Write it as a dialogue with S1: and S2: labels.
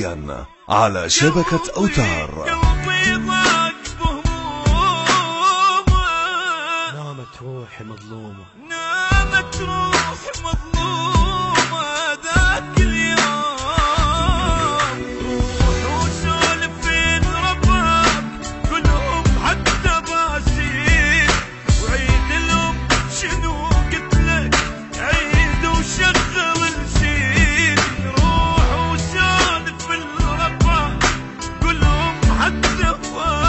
S1: حصريا على شبكة أوتار.
S2: نامت روحي مظلومة،
S3: نامت روحي مظلومة ذاك اليوم. روح وسولفين رباك كلهم حتى باسين، وعيد لهم شنو قتلك عيد وشغل الزين. روح وسولفين رباك كلهم حتى باسين.